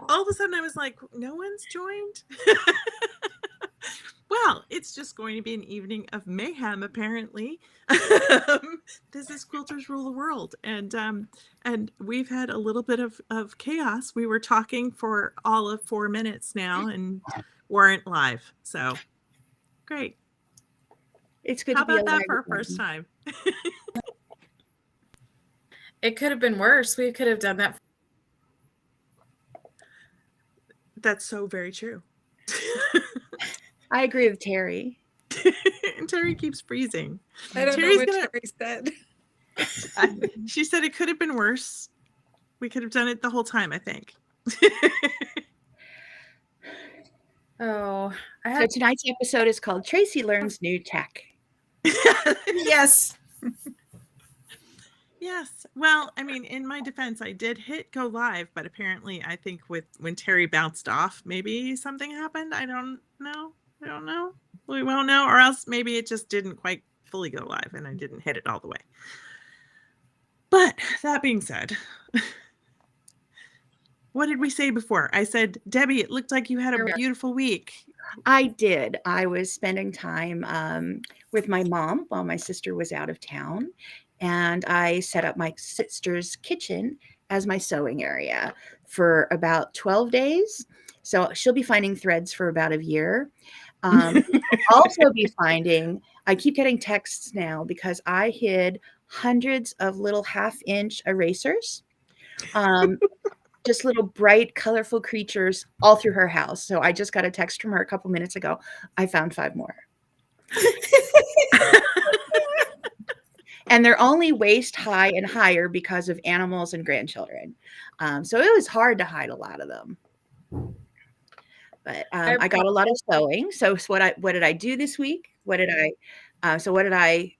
all of a sudden I was like, no one's joined? Well, it's just going to be an evening of mayhem, apparently. This is Quilters Rule the World. And we've had a little bit of chaos. We were talking for all of 4 minutes now and weren't live. So great. It's good How to be about that alive for our again. first time? It could have been worse. We could have done that. That's so very true. I agree with Teri. And Teri keeps freezing. I don't know what Teri said. She said it could have been worse. We could have done it the whole time, I think. Oh, So tonight's episode is called Tracy Learns New Tech. Yes. Yes. Well, I mean, in my defense, I did hit go live, but apparently I think when Teri bounced off, maybe something happened. I don't know. We won't know, or else maybe it just didn't quite fully go live and I didn't hit it all the way. But that being said, what did we say before? I said, Debbie, it looked like you had a beautiful week. I did. I was spending time with my mom while my sister was out of town. And I set up my sister's kitchen as my sewing area for about 12 days. So she'll be finding threads for about a year. Also be finding, I keep getting texts now because I hid hundreds of little 1/2-inch erasers. Just little bright, colorful creatures all through her house. So I just got a text from her a couple minutes ago. I found 5 more. And they're only waist high and higher because of animals and grandchildren. So it was hard to hide a lot of them. But I got a lot of sewing. So what did I do this week? What did I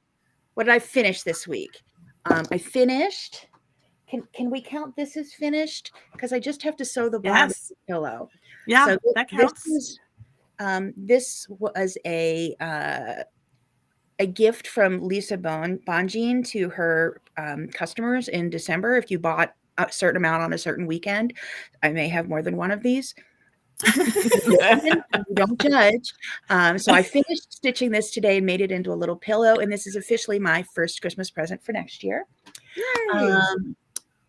finish this week? I finished. Can we count this as finished? Because I just have to sew the bottom of the pillow. Yeah, so that counts. This was a gift from Lisa Bonjean to her customers in December. If you bought a certain amount on a certain weekend, I may have more than one of these. Don't judge. So I finished stitching this today and made it into a little pillow. And this is officially my first Christmas present for next year.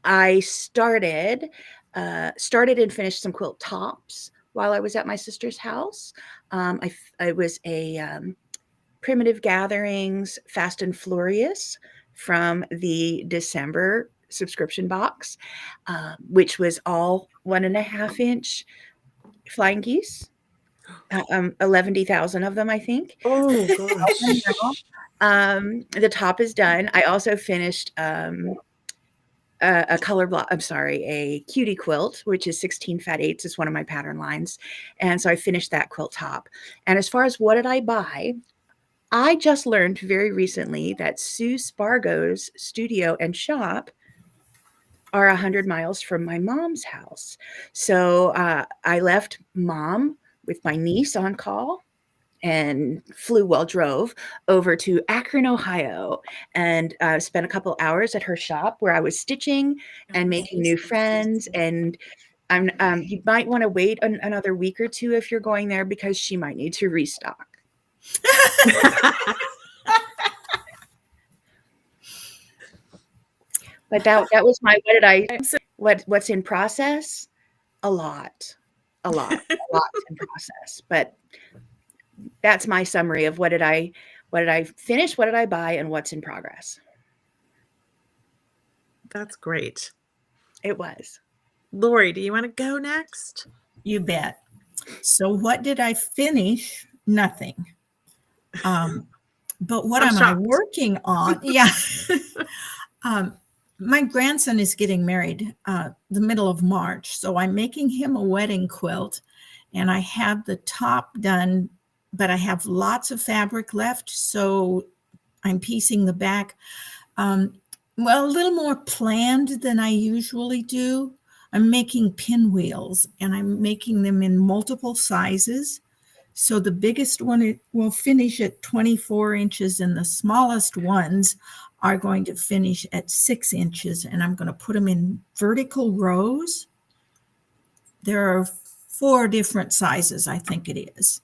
I started and finished some quilt tops while I was at my sister's house. I was a Primitive Gatherings Fast and Furious from the December subscription box, which was all 1.5-inch flying geese, 11,000 of them, I think. Oh, gosh. The top is done. I also finished a color block. I'm sorry, a cutie quilt, which is 16 fat 8s. It's one of my pattern lines. And so I finished that quilt top. And as far as what did I buy, I just learned very recently that Sue Spargo's studio and shop are 100 miles from my mom's house. So I left mom with my niece on call and drove over to Akron, Ohio, and spent a couple hours at her shop where I was stitching and making new friends. And you might want to wait another week or two if you're going there because she might need to restock. But that was my what's in process? A lot in process. But that's my summary of what did I finish, what did I buy, and what's in progress. That's great. It was. Lori, do you want to go next? You bet. So what did I finish? Nothing. But what am I working on? Yeah. My grandson is getting married the middle of March. So I'm making him a wedding quilt, and I have the top done, but I have lots of fabric left. So I'm piecing the back. A little more planned than I usually do. I'm making pinwheels, and I'm making them in multiple sizes. So the biggest one will finish at 24 inches, and the smallest ones are going to finish at 6 inches. And I'm going to put them in vertical rows there are 4 different sizes, I think it is.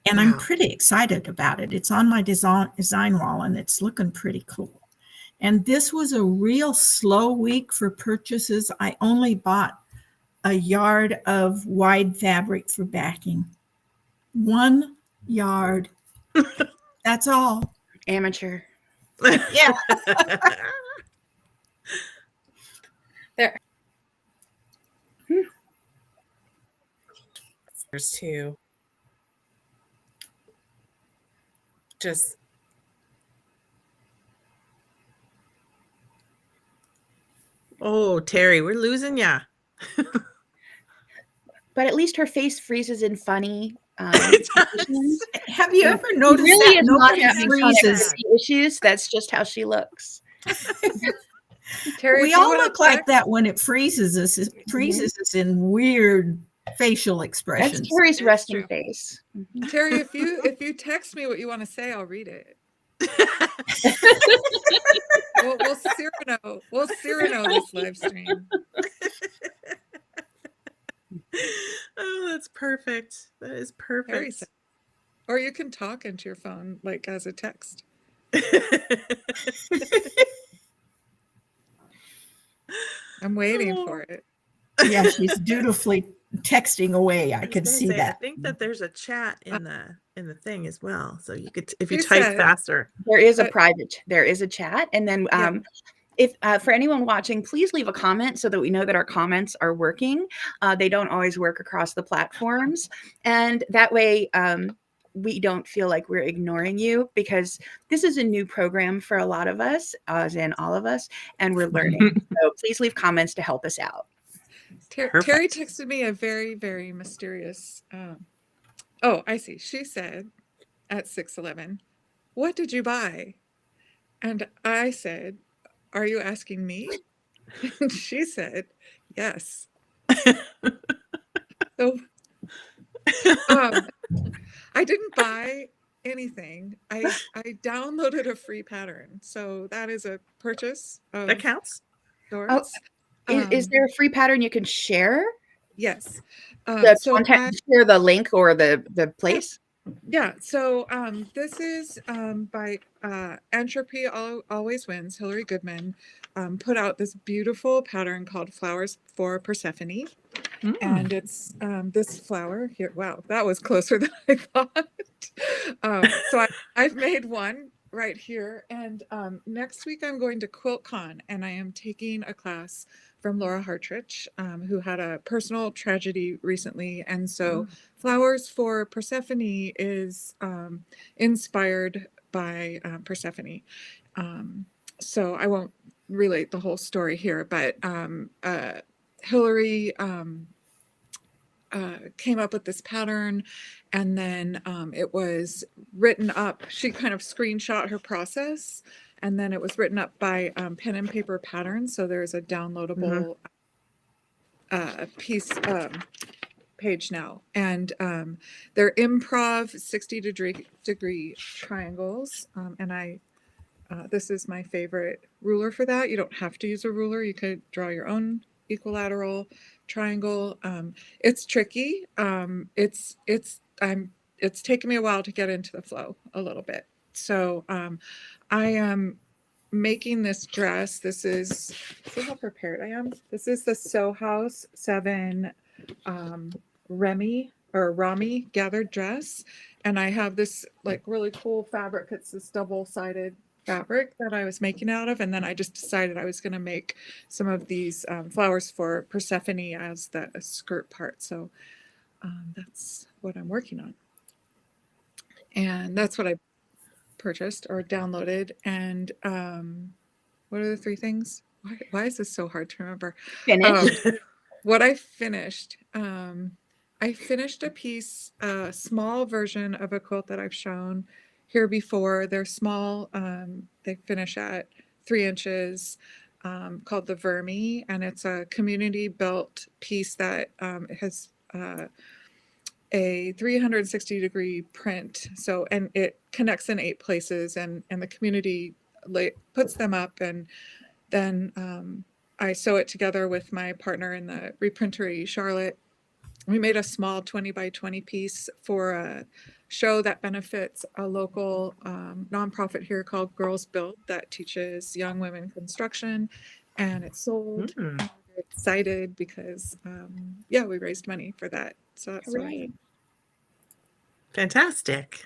And I'm pretty excited about it. It's on my design wall, and it's looking pretty cool. And this was a real slow week for purchases. I only bought a yard of wide fabric for backing. 1 yard. That's all. Amateur. Yeah. There. There's 2. Just Oh, Teri, we're losing ya. But at least her face freezes in funny. It does. Have you ever She noticed really that is not nobody having freezes? connectivity issues. That's just how she looks. Terry, We if you all wanna look like text- that when it freezes us. It freezes us in weird facial That's expressions. Teri's It's resting true. face. Terry, if you text me what you want to say, I'll read it. We'll Cyrano this live stream. Oh, that's perfect. That is Terry perfect. said, or you can talk into your phone like as a text. I'm waiting for it. Yeah, she's dutifully texting away. I could see I that. think that there's a chat in the thing as well, so you could if you Who type said- faster. There is a there is a chat. And then Yeah. if for anyone watching, please leave a comment so that we know that our comments are working. They don't always work across the platforms. And that way we don't feel like we're ignoring you, because this is a new program for a lot of us, as in all of us, and we're learning. So please leave comments to help us out. Terry Perfect. texted me a very, very mysterious. Oh, I see. She said at 6:11, "What did you buy?" And I said, "Are you asking me?" And she said, "Yes." So I didn't buy anything. I downloaded a free pattern, so that is a purchase of That counts. sorts. Is there a free pattern you can share? Yes. The So content, share the link or the place? yeah, so this is by Entropy Always Wins. Hillary Goodman put out this beautiful pattern called Flowers for Persephone. And it's this flower here. Wow, that was closer than I thought. So I've made one right here. And next week I'm going to QuiltCon, and I am taking a class from Laura Hartrich, who had a personal tragedy recently. And so Flowers for Persephone is inspired by Persephone. So I won't relate the whole story here, but Hillary came up with this pattern, and then it was written up. She kind of screenshot her process, and then it was written up by Pen and Paper Patterns. So there's a downloadable piece page now, and they're improv 60-degree triangles, and I this is my favorite ruler for that. You don't have to use a ruler. You could draw your own equilateral triangle. It's tricky. It's taken me a while to get into the flow a little bit. So I am making this dress. This is, see how prepared I am? This is the Sew House 7 Rami gathered dress. And I have this like really cool fabric. It's this double-sided fabric that I was making out of, and then I just decided I was going to make some of these flowers for Persephone as the skirt part. So that's what I'm working on, and that's what I purchased or downloaded. And what are the 3 things? Why is this so hard to remember? Finish. What I finished. I finished a piece, a small version of a quilt that I've shown here before. They're small. They finish at 3 inches, called the Vermi, and it's a community built piece that has a 360-degree print. So, and it connects in 8 places, and the community puts them up, and then I sew it together with my partner in the reprintery, Charlotte. We made a small 20 by 20 piece for a show that benefits a local nonprofit here called Girls Build that teaches young women construction. And it's sold. Mm. I'm excited because, yeah, we raised money for that. So that's really Hooray. Fantastic.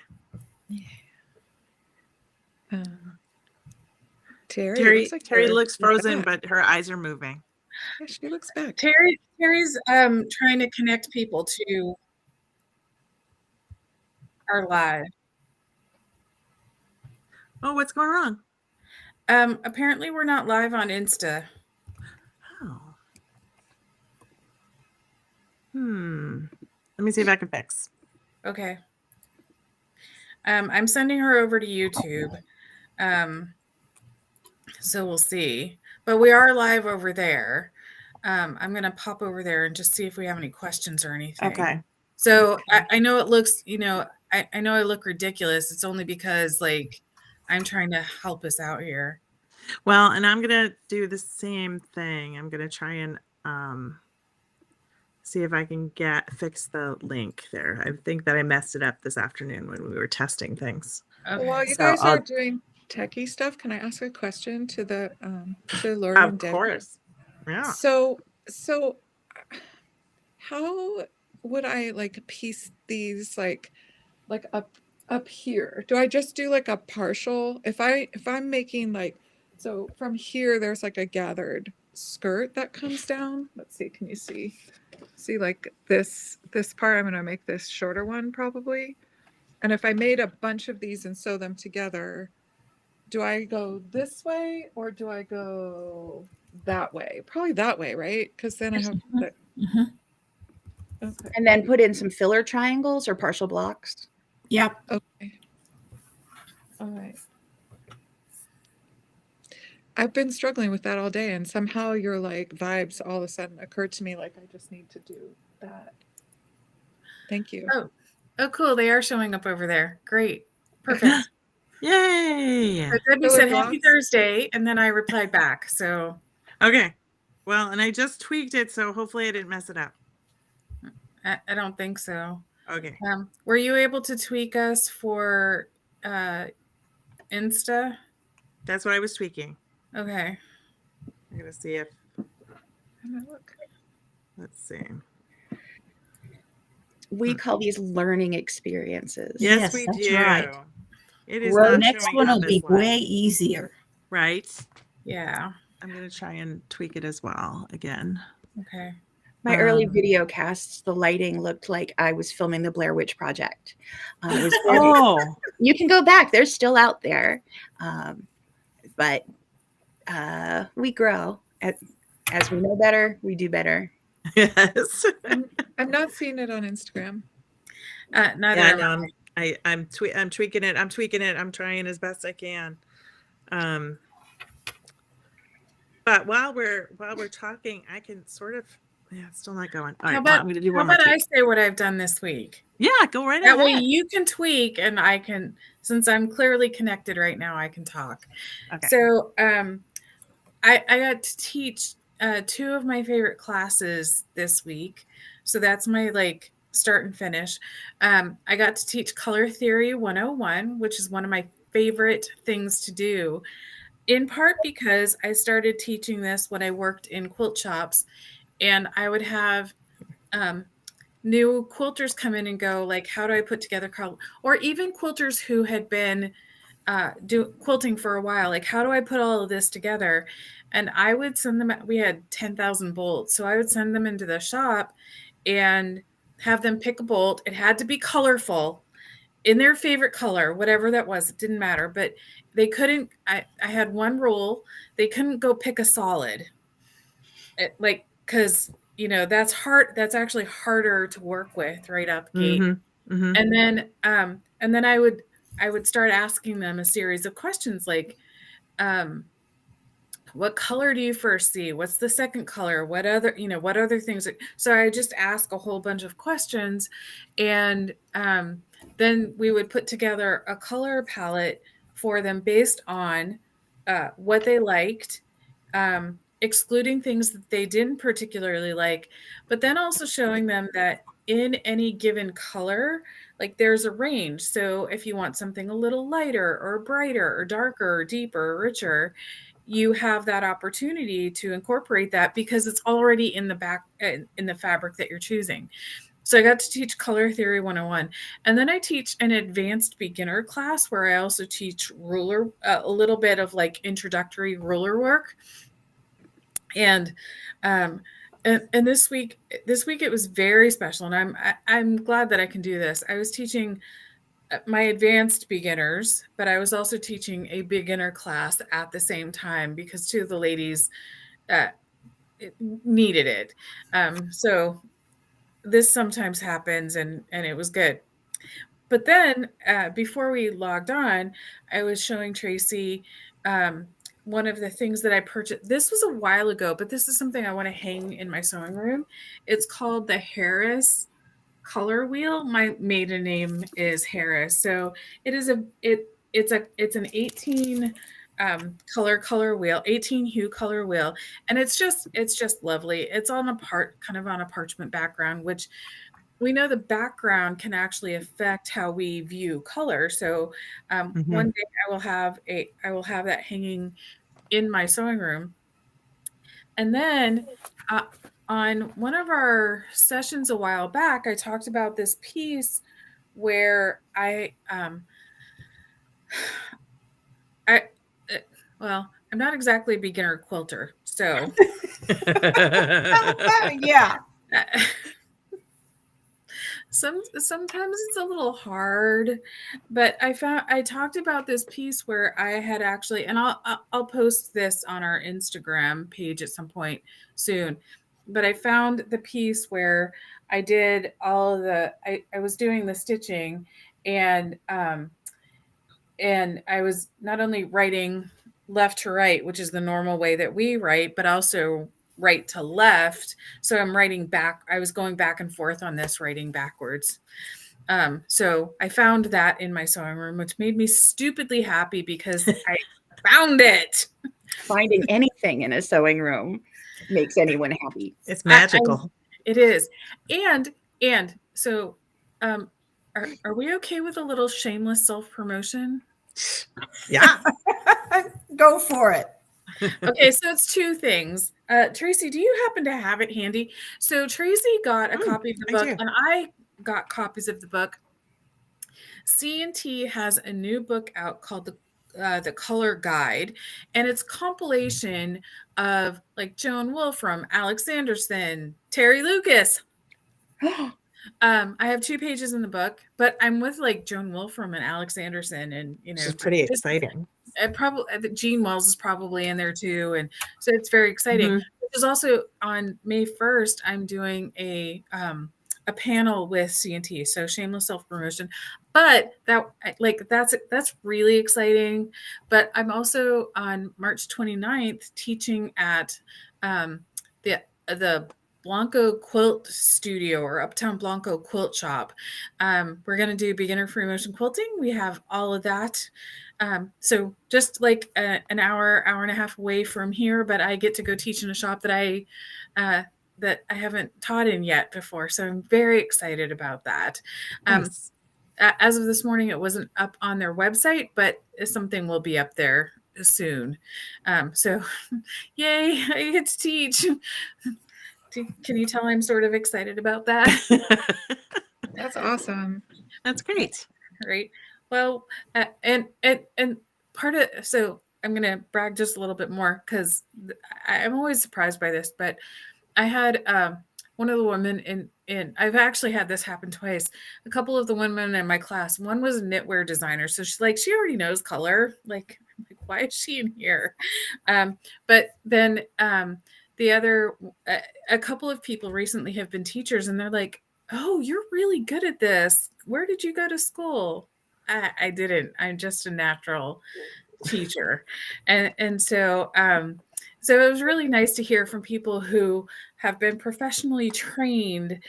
Teri, Teri looks she's frozen, back. but her eyes are moving. Yeah, she looks back. Terry's trying to connect people to our live. Oh, what's going wrong? Apparently we're not live on Insta. Oh. Let me see if I can fix. Okay. I'm sending her over to YouTube. So we'll see. But we are live over there. I'm going to pop over there and just see if we have any questions or anything. Okay. So I know it looks, I know I look ridiculous. It's only because like I'm trying to help us out here. Well, and I'm gonna do the same thing. I'm gonna try and see if I can fix the link there. I think that I messed it up this afternoon when we were testing things. Okay. While you So guys are I'll- doing techie stuff, can I ask a question to the to Lori and Of Debby? course. Yeah. So how would I like piece these like up here? Do I just do like a partial? If I'm making like, so from here there's like a gathered skirt that comes down. Let's see, can you see like this part? I'm gonna make this shorter one probably. And if I made a bunch of these and sew them together, do I go this way or do I go that way? Probably that way, right? Because then I have the, Mhm. okay. And then put in some filler triangles or partial blocks. Yep. Okay. All right. I've been struggling with that all day, and somehow your like vibes all of a sudden occurred to me like I just need to do that. Thank you. Oh, cool. They are showing up over there. Great. Perfect. Yay. So Debbie So said it happy blocks? Thursday, and then I replied back. So Okay. Well, and I just tweaked it, so hopefully I didn't mess it up. I don't think so. Okay. Were you able to tweak us for Insta? That's what I was tweaking. Okay. I'm gonna see if I'm gonna look. let's see. We call these learning experiences. Yes, Yes, we that's do. right. It is The not next showing one up will as be live, way easier. right? Yeah. I'm gonna try and tweak it as well again. Okay. My early Um, video casts, the lighting looked like I was filming the Blair Witch Project. It was very, Oh, you can go back; they're still out there, but we grow. As we know better, we do better. yes. I'm not seeing it on Instagram. Neither Yeah, am no, I'm tweaking it. I'm tweaking it. I'm trying as best I can. But while we're talking, I can sort of it's still not going. All right, How well, about, I'm gonna do how one more about I tweak. say what I've done this week? Yeah, go right That way ahead. you can tweak and I can, since I'm clearly connected right now, I can talk. Okay. So I got to teach two of my favorite classes this week. So that's my like start and finish. I got to teach Color Theory 101, which is one of my favorite things to do, in part because I started teaching this when I worked in quilt shops, and I would have new quilters come in and go like, how do I put together color? Or even quilters who had been do quilting for a while, like how do I put all of this together? And I would send them, we had 10,000 bolts, so I would send them into the shop and have them pick a bolt. It had to be colorful in their favorite color, whatever that was, it didn't matter. But they couldn't, I had one rule, they couldn't go pick a solid. Because that's hard, that's actually harder to work with right out the gate. Mm-hmm. And then I would start asking them a series of questions like, what color do you first see? What's the second color? What other things? So I just ask a whole bunch of questions, and then we would put together a color palette for them based on what they liked, excluding things that they didn't particularly like, but then also showing them that in any given color, like there's a range. So if you want something a little lighter or brighter or darker or deeper or richer, you have that opportunity to incorporate that because it's already in the fabric that you're choosing. So I got to teach Color Theory 101. And then I teach an advanced beginner class where I also teach ruler, a little bit of like introductory ruler work. And and this week it was very special, and I'm glad that I can do this. I was teaching my advanced beginners, but I was also teaching a beginner class at the same time because two of the ladies needed it. So this sometimes happens, and it was good. But then before we logged on, I was showing Tracy one of the things that I purchased. This was a while ago, but this is something I want to hang in my sewing room. It's called the Harris color wheel. My maiden name is Harris. So it is it's an 18 color wheel, 18 hue color wheel. And it's just lovely. It's on kind of on a parchment background, which we know the background can actually affect how we view color. So one day I will have that hanging in my sewing room. And then on one of our sessions a while back, I talked about this piece where I'm not exactly a beginner quilter, so Yeah. Sometimes it's a little hard, but I talked about this piece where I had actually, and I'll post this on our Instagram page at some point soon, but I found the piece where I did all of I was doing the stitching, and I was not only writing left to right, which is the normal way that we write, but also right to left. So I'm writing back. I was going back and forth on this, writing backwards. So I found that in my sewing room, which made me stupidly happy because I found it. Finding anything in a sewing room makes anyone happy. It's magical. It is. And so are we okay with a little shameless self-promotion? Yeah. Go for it. Okay, so it's two things. Tracy, do you happen to have it handy? So Tracy got a copy of the book, and I got copies of the book. C&T has a new book out called the Color Guide, and it's compilation of like Joan Wolfram, Alex Anderson, Teri Lucas. I have 2 pages in the book, but I'm with like Joan Wolfram and Alex Anderson, and It's pretty exciting. Probably Gene Wells is probably in there too, and so it's very exciting. There's also on May 1st, I'm doing a panel with C&T, so shameless self-promotion. But that's really exciting. But I'm also on March 29th teaching at the Blanco Quilt Studio or Uptown Blanco Quilt Shop. We're going to do beginner free motion quilting. We have all of that. So just like an hour and a half away from here, but I get to go teach in a shop that I haven't taught in yet before. So I'm very excited about that. Nice. As of this morning, it wasn't up on their website, but something will be up there soon. So yay, I get to teach. Can you tell I'm sort of excited about that? That's awesome. That's great. Right. Well, and part of, so I'm going to brag just a little bit more because I'm always surprised by this, but I had one of the women in I've actually had this happen twice. A couple of the women in my class, one was a knitwear designer. So she already knows color. Like, why is she in here? But then the other, a couple of people recently have been teachers, and they're like, oh, you're really good at this. Where did you go to school? I didn't. I'm just a natural teacher. And so so it was really nice to hear from people who have been professionally trained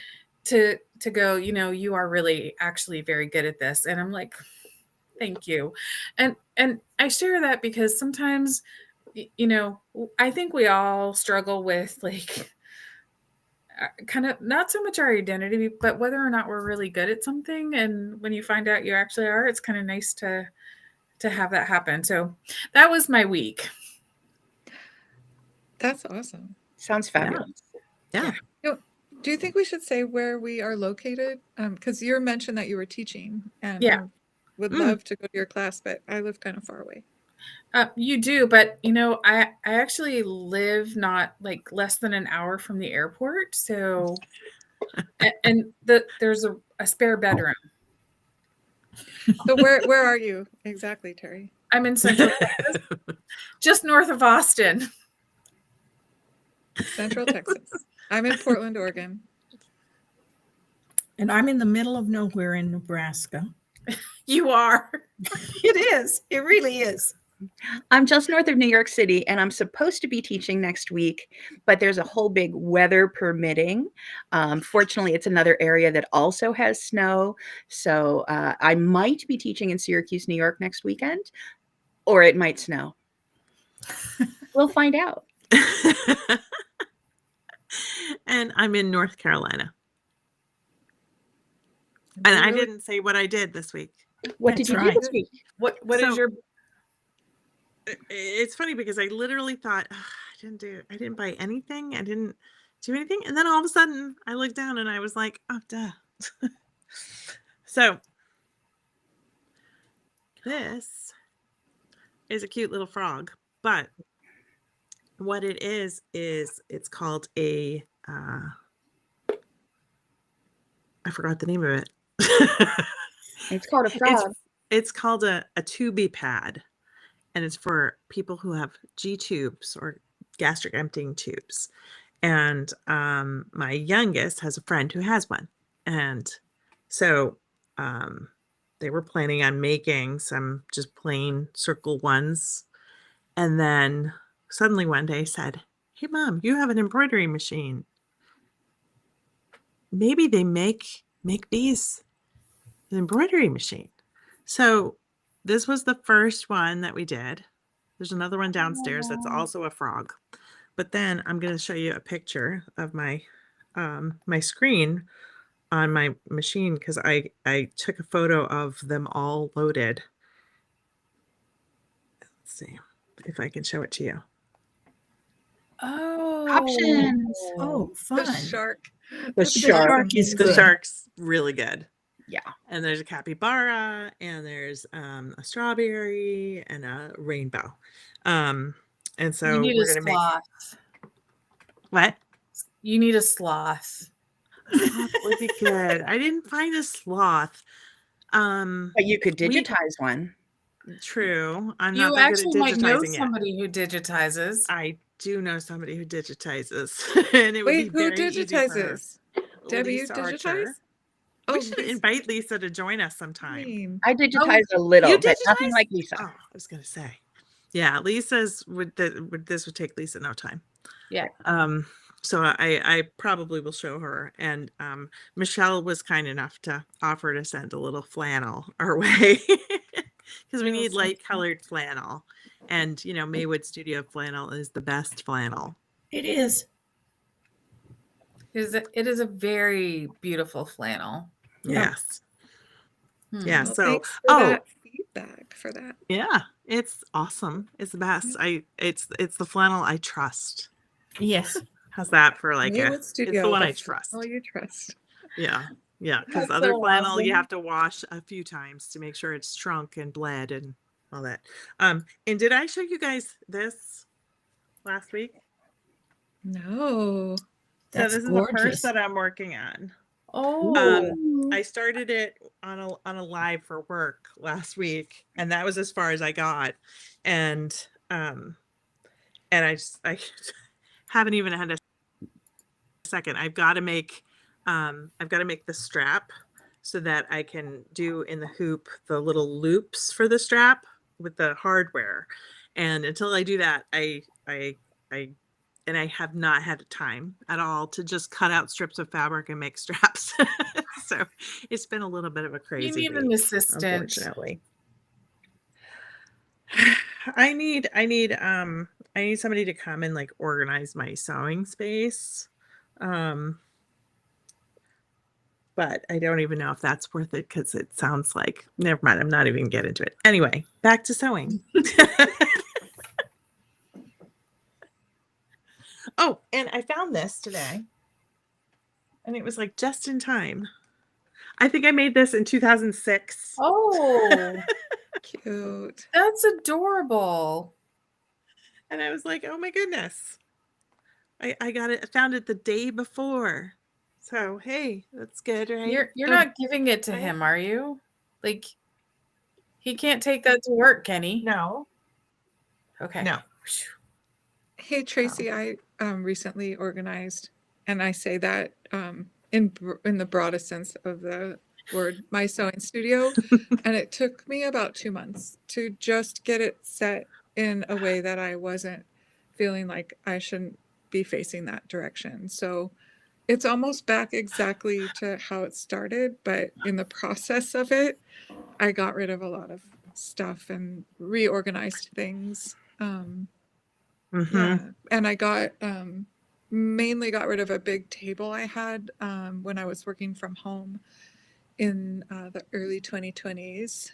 to go, you are really actually very good at this. And I'm like, thank you. And I share that because sometimes you know, I think we all struggle with like kind of not so much our identity, but whether or not we're really good at something. And when you find out you actually are, it's kind of nice to have that happen. So that was my week. That's awesome. Sounds fabulous. Yeah. Do you think we should say where we are located? Because you mentioned that you were teaching, and Yeah. I would love to go to your class, but I live kind of far away. You do, but you know, I actually live not like less than an hour from the airport, so and there's a spare bedroom. So where are you exactly, Teri? I'm in Central Texas, just north of Austin. Central Texas. I'm in Portland, Oregon. And I'm in the middle of nowhere in Nebraska. You are. It is. It really is. I'm just north of New York City, and I'm supposed to be teaching next week, but there's a whole big weather permitting. Fortunately, it's another area that also has snow. So I might be teaching in Syracuse, New York next weekend, or it might snow. We'll find out. And I'm in North Carolina. And I didn't say what I did this week. What did you do this week? What is your? It's funny because I literally thought, oh, I didn't buy anything. I didn't do anything. And then all of a sudden I looked down and I was like, oh, duh. So this is a cute little frog, but what it is it's called a, I forgot the name of it. It's called a frog. It's called a tubey pad. And it's for people who have G tubes or gastric emptying tubes. And my youngest has a friend who has one. And so they were planning on making some just plain circle ones. And then suddenly one day said, hey, Mom, you have an embroidery machine. Maybe they make these an embroidery machine. So this was the first one that we did. There's another one downstairs that's also a frog. But then I'm going to show you a picture of my my screen on my machine because I took a photo of them all loaded. Let's see if I can show it to you. Oh, Options. Oh, fun. The shark. The shark is The good. shark's really good. Yeah. And there's a capybara, and there's a strawberry and a rainbow. And so you need we're a gonna make sloth. what? You need a sloth. Sloth would be good. I didn't find a sloth. But you could digitize one. True. I'm You not that actually good might at know digitizing yet. somebody who digitizes. I do know somebody who digitizes, and it would Wait, be who very easy for her. digitizes? Debbie, you Lisa digitize? Archer. Oh, We should Lisa. invite Lisa to join us sometime. Mean. I digitized a little, you but nothing digitize? like Lisa. Oh, I was gonna say, yeah, Lisa's this would take Lisa no time. Yeah. So I probably will show her, and Michelle was kind enough to offer to send a little flannel our way because we Oh, need so light cute. colored flannel, and you know Maywood Studio flannel is the best flannel. It is. It is a very beautiful flannel. Yes. Hmm. Yeah. Well, So thanks for that feedback for that. yeah, it's awesome. It's the best. It's the flannel I trust. Yes. How's that for like Maywood it's Studio, the one the I trust. flannel you trust. Yeah. Yeah. Because That's other so flannel you awesome. have to wash a few times to make sure it's shrunk and bled and all that. And did I show you guys this last week? No. That's so this gorgeous. is the purse that I'm working on. Oh, I started it on a live for work last week, and that was as far as I got. And I haven't even had a second. I've got to make the strap so that I can do in the hoop the little loops for the strap with the hardware. And until I do that, I have not had time at all to just cut out strips of fabric and make straps. So it's been a little bit of a crazy you need an week, assistant. unfortunately. I need need somebody to come and like organize my sewing space. But I don't even know if that's worth it because it sounds like, never mind, I'm not even get into it. Anyway, back to sewing. Oh, and I found this today. And it was like just in time. I think I made this in 2006. Oh, Cute. that's adorable. And I was like, oh my goodness. I got it, I found it the day before. So hey, that's good, right? You're Oh, not giving it to him, are you? Like, he can't take that to work, can he? no. Okay. No. Hey Tracy, I recently organized, and I say that in the broadest sense of the word, my sewing studio, and it took me about 2 months to just get it set in a way that I wasn't feeling like I shouldn't be facing that direction. So it's almost back exactly to how it started, but in the process of it, I got rid of a lot of stuff and reorganized things. Mhm. Yeah, and I got mainly got rid of a big table I had when I was working from home in the early 2020s,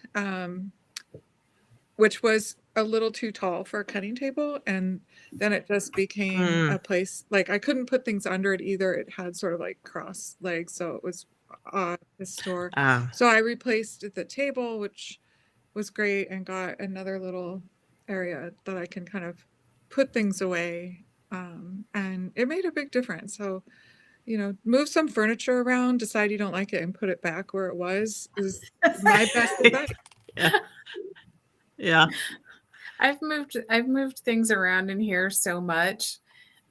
which was a little too tall for a cutting table, and then it just became a place like I couldn't put things under it either. It had sort of like cross legs, so it was odd to store. So I replaced the table, which was great, and got another little area that I can kind of put things away, and it made a big difference. So, move some furniture around, decide you don't like it, and put it back where it was is my best advice. Yeah. Yeah. I've moved things around in here so much.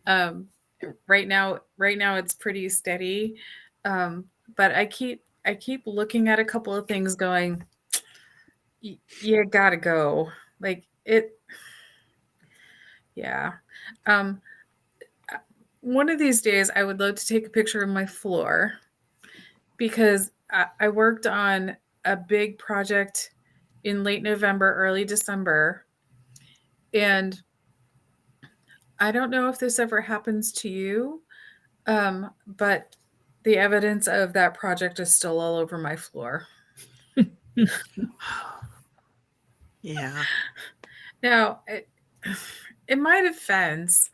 Right now it's pretty steady. But I keep looking at a couple of things going, you gotta go. Like it, yeah. One of these days I would love to take a picture of my floor because I worked on a big project in late November, early December. And I don't know if this ever happens to you, but the evidence of that project is still all over my floor. Yeah. Now, in my defense,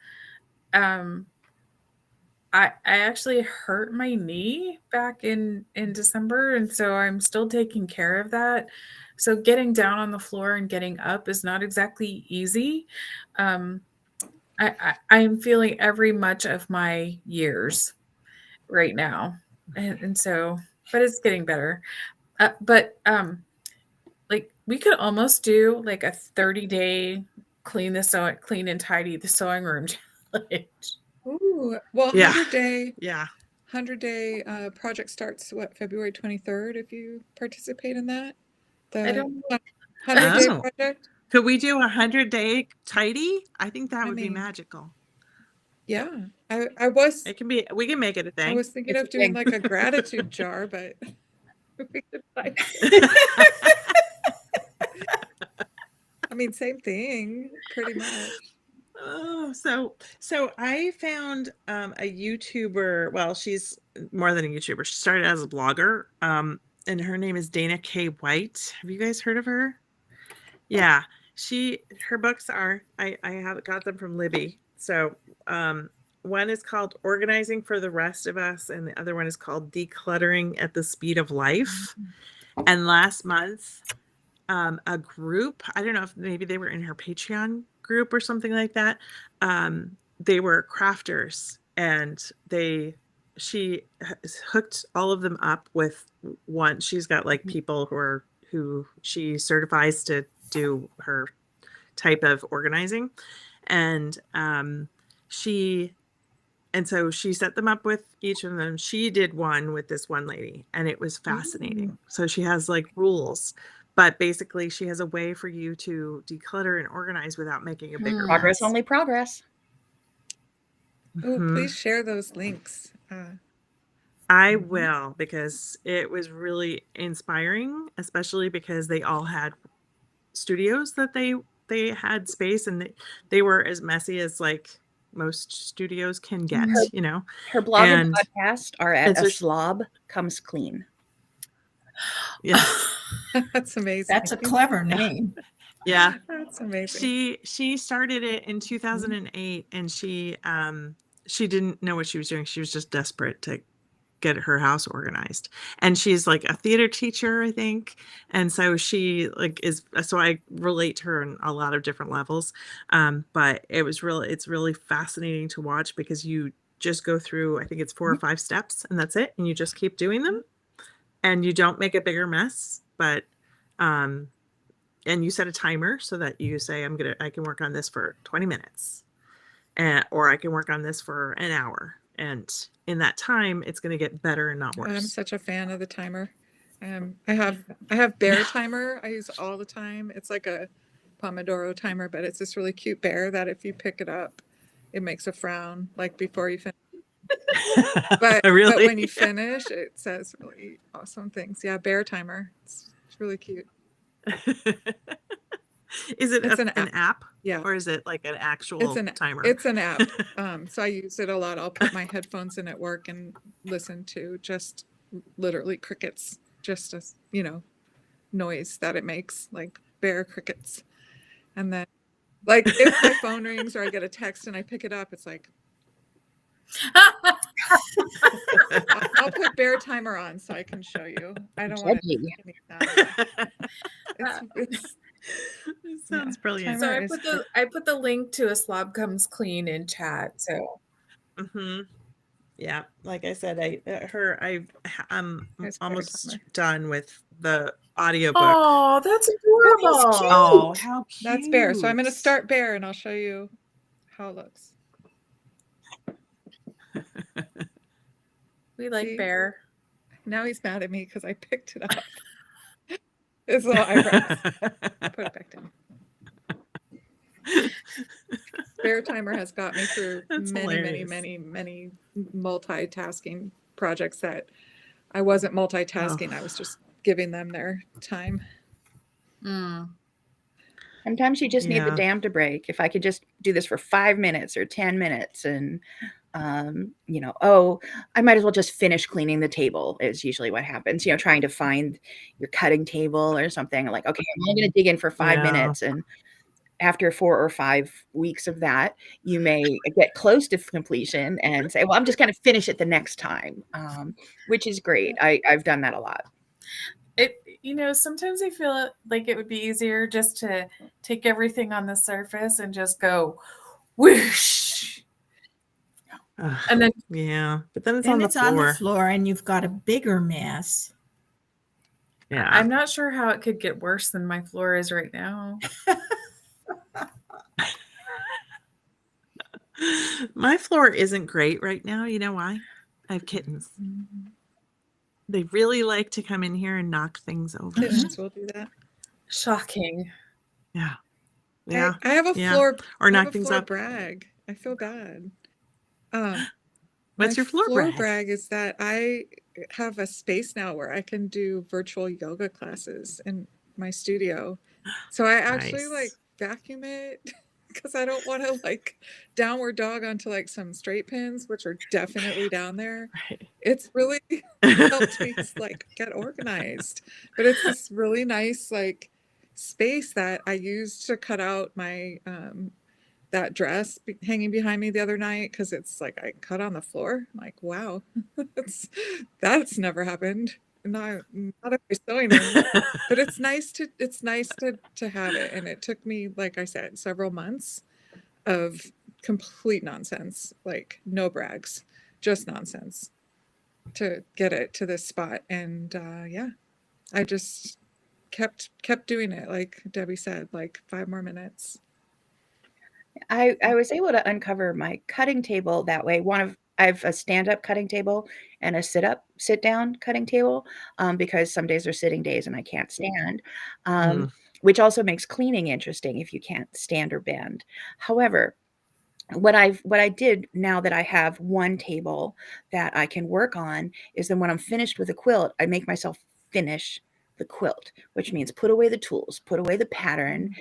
I actually hurt my knee back in December, and so I'm still taking care of that. So getting down on the floor and getting up is not exactly easy. I'm feeling every much of my years right now, and so, but it's getting better. But like we could almost do like a 30-day clean and tidy the sewing room challenge. Ooh, well, Yeah. 100-day Yeah. 100-day project starts February 23rd if you participate in that. I The don't know. 100-day Oh. project. Could we do 100-day tidy? I think that I would be mean, magical. yeah, I was It can be, we can make it a I thing. was thinking It's of a doing thing. like a gratitude jar, but we could find I mean, same thing, pretty much. Oh, so I found a YouTuber. Well, she's more than a YouTuber. She started as a blogger. And her name is Dana K. White. Have you guys heard of her? Yeah. Her books are, I have got them from Libby. So one is called Organizing for the Rest of Us, and the other one is called Decluttering at the Speed of Life. And last month, a group, I don't know if maybe they were in her Patreon group or something like that. They were crafters, and she hooked all of them up with one. She's got like people who she certifies to do her type of organizing, and so she set them up with each of them. She did one with this one lady, and it was fascinating. So she has like rules, but basically she has a way for you to declutter and organize without making a bigger Progress, mess. only progress. Oh, Mhm. please share those links. I will, because it was really inspiring, especially because they all had studios that they they had space, and they were as messy as like most studios can get, Her, you know. her blog and And podcast are at and so a slob comes clean. yeah, That's amazing. That's a clever name. yeah. That's amazing. She started it in 2008, and she didn't know what she was doing. She was just desperate to get her house organized, and she's like a theater teacher, I think, and so she like is, so I relate to her on a lot of different levels. But it's really fascinating to watch, because you just go through, I think it's 4 or 5 steps, and that's it, and you just keep doing them, and you don't make a bigger mess. But and you set a timer so that you say, I can work on this for 20 minutes, or I can work on this for an hour. And in that time, it's going to get better and not I'm worse. such a fan of the timer. I have bear timer I use all the time. It's like a Pomodoro timer, but it's this really cute bear that if you pick it up, it makes a frown like before you finish. But Really? but when you finish, it says really awesome things. Yeah, bear timer. It's really cute. Is it It's an app? Yeah. Or is it like an actual timer? It's an app. So I use it a lot. I'll put my headphones in at work and listen to just literally crickets, just as, noise that it makes, like bear crickets. And then like if my phone rings or I get a text and I pick it up, it's like, I'll put bear timer on so I can show you. I don't want to. It's It sounds brilliant. timer So is I put the link to A Slob Comes Clean in chat. So Yeah, like I said, I'm It's bear almost timer. done with the audiobook. oh, that's adorable. Oh, how cute. That's bear. So I'm going to start bear and I'll show you how it looks. We like See? bear. Now he's mad at me because I picked it up. His little eyebrows. Put it back down. Bear timer has got me through That's many multitasking projects that I wasn't multitasking. I was just giving them their time. Sometimes you just need the Yeah. dam to break. If I could just do this for 5 minutes or 10 minutes and, I might as well just finish cleaning the table is usually what happens, trying to find your cutting table or something like, okay, I'm only going to dig in for 5 Yeah. minutes. And after 4 or 5 weeks of that, you may get close to completion and say, well, I'm just going to finish it the next time, which is great. I've done that a lot. Sometimes I feel like it would be easier just to take everything on the surface and just go whoosh. And then yeah, but then it's Then on the it's floor. on the floor and you've got a bigger mess. Yeah. I'm not sure how it could get worse than my floor is right now. My floor isn't great right now. You know why? I have kittens. They really like to come in here and knock things over. Kittens will do that. Shocking. Yeah. Yeah. I have a Yeah. floor Or I have knock a things floor up. brag. I feel bad. What's My your floor brag? is that I have a space now where I can do virtual yoga classes in my studio. So I actually Nice. like vacuum it because I don't want to like downward dog onto like some straight pins, which are definitely down there. Right. It's really helped me like get organized. But it's this really nice like space that I used to cut out my that dress hanging behind me the other night because it's like I cut on the floor. I'm like, wow, that's never happened. Not at my sewing room, but it's nice to have it. And it took me, like I said, several months of complete nonsense, like no brags, just nonsense, to get it to this spot. And yeah, I just kept doing it, like Debbie said, like 5 more minutes. I was able to uncover my cutting table that way. I have a stand-up cutting table and a sit-down cutting table, because some days are sitting days and I can't stand, which also makes cleaning interesting if you can't stand or bend. However, what I did now that I have one table that I can work on is then when I'm finished with a quilt, I make myself finish the quilt, which means put away the tools, put away the pattern,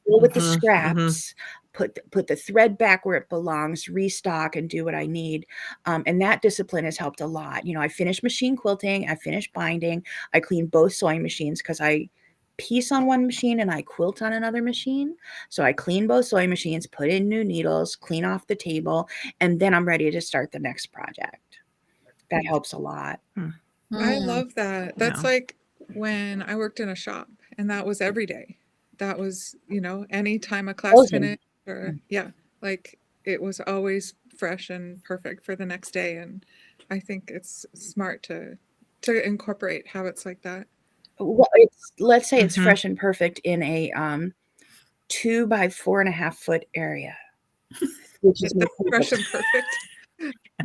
deal with the Mhm, scraps, put the thread back where it belongs, restock, and do what I need. And that discipline has helped a lot. I finished machine quilting, I finished binding, I cleaned both sewing machines because I piece on one machine and I quilt on another machine. So I clean both sewing machines, put in new needles, clean off the table, and then I'm ready to start the next project. That helps a lot. I Mm. love that. That's Yeah. like when I worked in a shop, and that was every day. That was, any time a class Frozen. finished, or like it was always fresh and perfect for the next day. And I think it's smart to incorporate habits like that. Well, let's say it's Mhm. fresh and perfect in a 2 by 4.5 foot area, which is my That's fresh table. and perfect.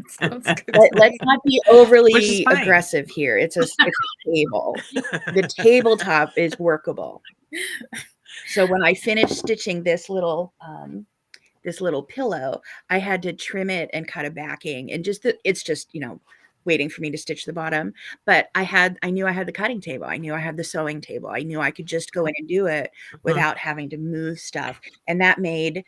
Sounds good to Let's me. not be Which is overly fine. aggressive here. It's a table. The tabletop is workable. So when I finished stitching this little pillow, I had to trim it and cut a backing, and it's just waiting for me to stitch the bottom. But I knew I had the cutting table. I knew I had the sewing table. I knew I could just go in and do it without having to move stuff. And that made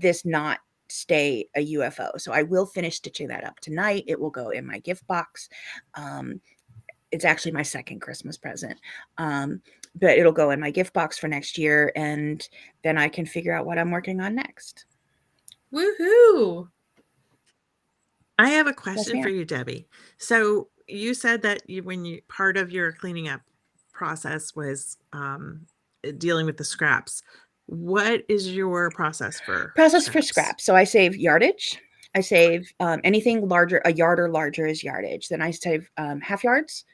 this not stay a UFO. So I will finish stitching that up tonight. It will go in my gift box. It's actually my second Christmas present. But it'll go in my gift box for next year, and then I can figure out what I'm working on next. Woohoo! I have a question for ma'am. you, Debbie. So you said that part of your cleaning up process was dealing with the scraps. What is your process for For scraps? So I save yardage. I save anything larger, a yard or larger is yardage. Then I save half yards,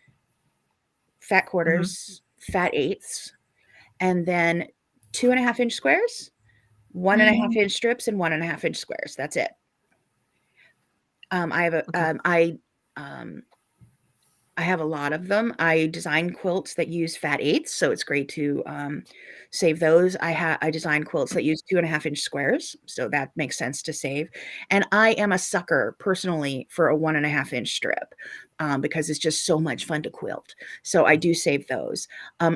fat quarters, fat eighths, and then 2.5-inch squares, 1.5-inch strips, and 1.5-inch squares. That's it. I have a lot of them. I design quilts that use fat eighths, so it's great to save those. I design quilts that use 2.5-inch squares, so that makes sense to save. And I am a sucker personally for a 1.5-inch strip because it's just so much fun to quilt. So I do save those.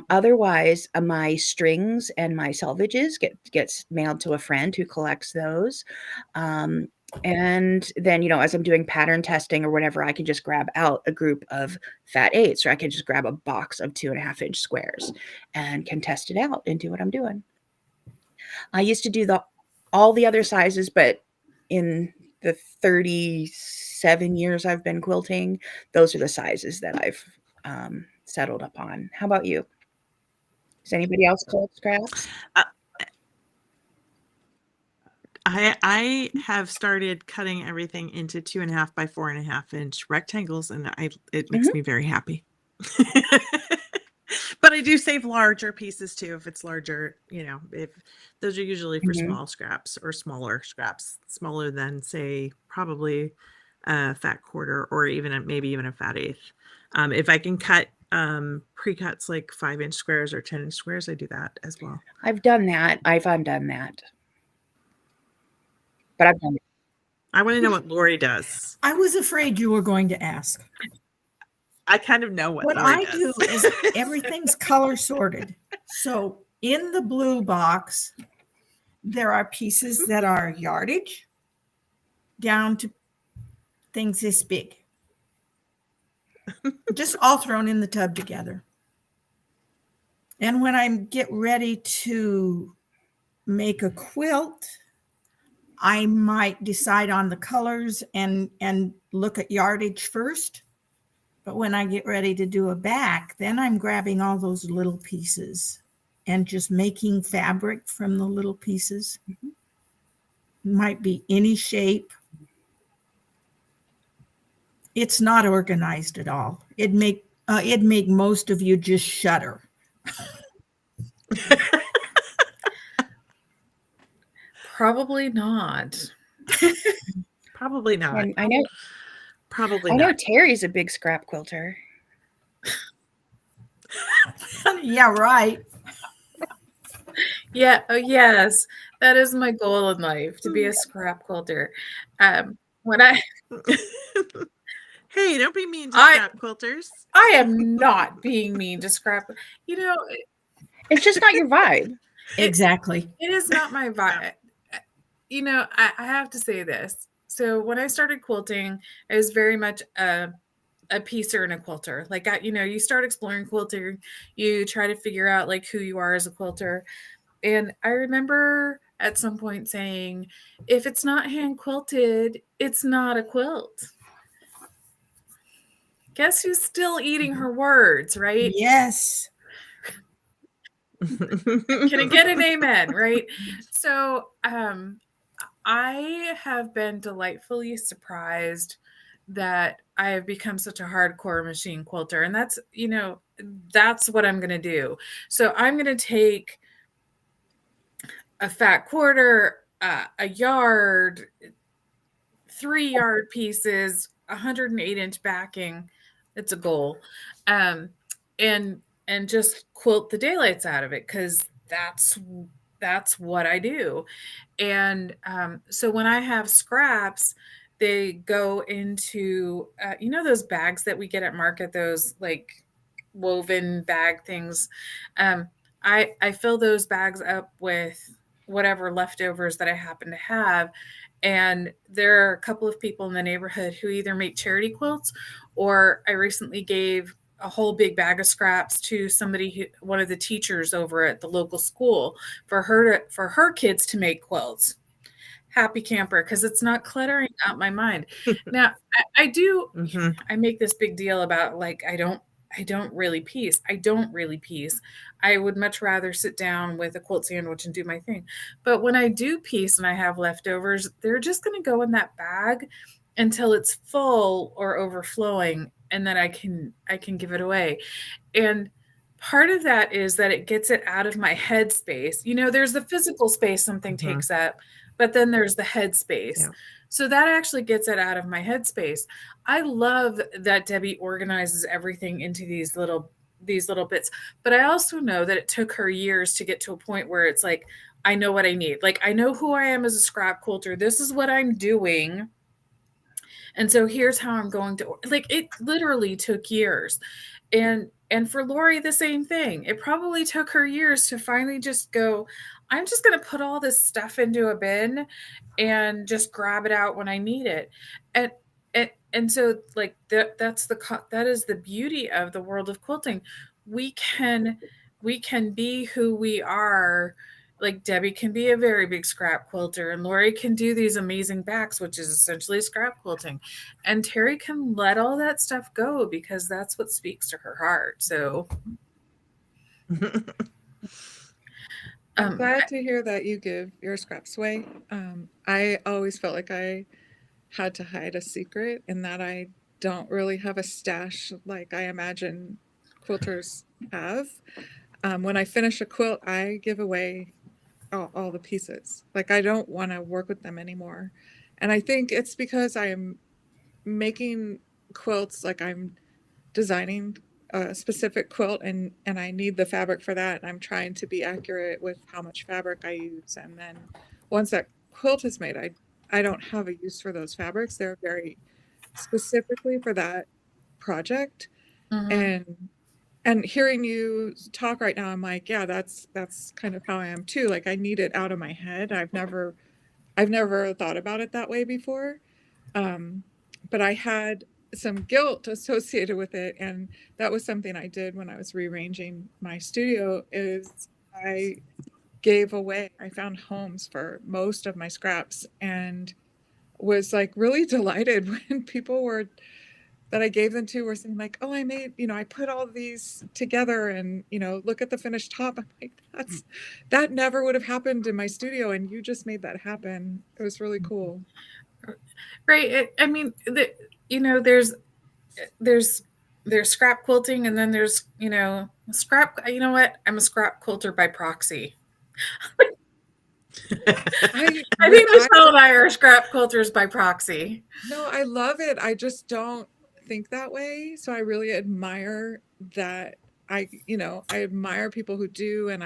Otherwise, my strings and my selvages gets mailed to a friend who collects those. And then, as I'm doing pattern testing or whatever, I can just grab out a group of fat eights, or I can just grab a box of 2.5-inch squares and can test it out and do what I'm doing. I used to do all the other sizes, but in the 37 years I've been quilting, those are the sizes that I've settled upon. How about you? Does anybody else collect scraps? I have started cutting everything into 2.5 by 4.5-inch rectangles, and it makes me very happy. But I do save larger pieces too if it's larger. If those are usually for small scraps or smaller scraps, smaller than say probably a fat quarter or maybe even a fat eighth. If I can cut pre-cuts like 5-inch squares or 10-inch squares, I do that as well. I've done that. I've undone that. But I've done it. I want to know what Lori does. I was afraid you were going to ask. I kind of know what What Lori I does. do is everything's color sorted. So in the blue box, there are pieces that are yardage down to things this big. Just all thrown in the tub together. And when I get ready to make a quilt, I might decide on the colors and look at yardage first. But when I get ready to do a back, then I'm grabbing all those little pieces and just making fabric from the little pieces. It might be any shape. It's not organized at all. It'd make most of you just shudder. Probably not. Probably not. And I know Teri's a big scrap quilter. Yeah, right. Yeah. Oh, yes. That is my goal in life, to be a scrap quilter. When Hey, don't be mean to scrap quilters. I am not being mean to scrap. It's just not your vibe. Exactly. It is not my vibe. You know, I have to say this. So when I started quilting, I was very much a piecer and a quilter. Like, you know, you start exploring quilting, you try to figure out like who you are as a quilter. And I remember at some point saying, if it's not hand quilted, it's not a quilt. Guess who's still eating her words, right? Yes. Can I get an amen, right? So I have been delightfully surprised that I have become such a hardcore machine quilter. And that's, you know, that's what I'm going to do. So I'm going to take a fat quarter, a yard, 3-yard pieces, 108-inch backing. It's a goal. Um, and just quilt the daylights out of it, because that's what I do. And so when I have scraps, they go into you know, those bags that we get at market, those like woven bag things. I fill those bags up with whatever leftovers that I happen to have. And there are a couple of people in the neighborhood who either make charity quilts, or I recently gave a whole big bag of scraps to somebody who, one of the teachers over at the local school, for her kids to make quilts. Happy camper, because it's not cluttering out my mind. Now I do Mhm. I make this big deal about like I don't really piece. I don't really piece. I would much rather sit down with a quilt sandwich and do my thing. But when I do piece and I have leftovers, they're just going to go in that bag until it's full or overflowing, and then I can give it away. And part of that is that it gets it out of my head space. You know, there's the physical space something Mhm. takes up, but then there's the head space. Yeah. So that actually gets it out of my head space. I love that Debbie organizes everything into these little bits, but I also know that it took her years to get to a point where it's like, I know what I need. Like, I know who I am as a scrap quilter. This is what I'm doing. And so here's how I'm going to, like, it literally took years. And for Lori, the same thing. It probably took her years to finally just go, I'm just going to put all this stuff into a bin and just grab it out when I need it. And and so like that is the beauty of the world of quilting. We can be who we are. Like, Debbie can be a very big scrap quilter, and Lori can do these amazing backs, which is essentially scrap quilting. And Teri can let all that stuff go because that's what speaks to her heart. So I'm glad to hear that you give your scraps away. I always felt like I had to hide a secret, and that I don't really have a stash like I imagine quilters have. When I finish a quilt, I give away all the pieces. Like, I don't want to work with them anymore. And I think it's because I'm making quilts, like I'm designing a specific quilt, and I need the fabric for that. And I'm trying to be accurate with how much fabric I use. And then once that quilt is made, I don't have a use for those fabrics. They're very specifically for that project. mhm. And hearing you talk right now, I'm like, yeah, that's kind of how I am too. Like, I need it out of my head. I've never thought about it that way before. But I had some guilt associated with it, and that was something I did when I was rearranging my studio. Is I I found homes for most of my scraps, and was like really delighted when people were that I gave them to were saying like, oh, I made, I put all these together, and, look at the finished top. I'm like, that never would have happened in my studio, and you just made that happen. It was really cool. Right. I mean, you know, there's scrap quilting, and then there's, scrap. You know what? I'm a scrap quilter by proxy. I think Michelle and I are scrap quilters by proxy. No, I love it. I just don't think that way. So I really admire that. I admire people who do, and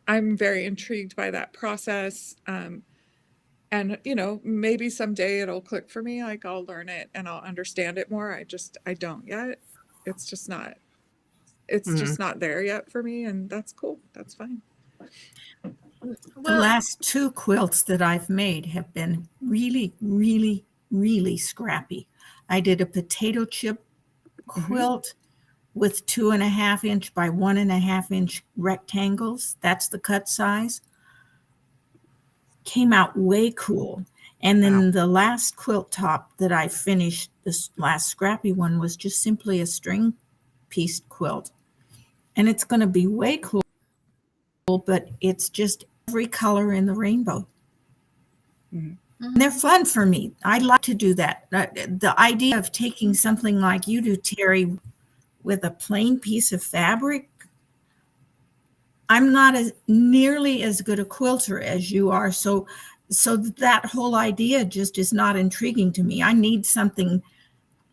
I'm very intrigued by that process. And maybe someday it'll click for me. Like, I'll learn it and I'll understand it more. I don't yet. It's just not. It's just not there yet for me, and that's cool. That's fine. The Well, last 2 quilts that I've made have been really, really, really scrappy. I did a potato chip quilt with 2.5-inch by 1.5-inch rectangles. That's the cut size. Came out way cool. And then Wow. the last quilt top that I finished, this last scrappy one, was just simply a string piece quilt. And it's going to be way cool, but it's just every color in the rainbow. Mhm. And they're fun for me. I like to do that. The idea of taking something like you do, Teri, with a plain piece of fabric, I'm not as nearly as good a quilter as you are. So that whole idea just is not intriguing to me. I need something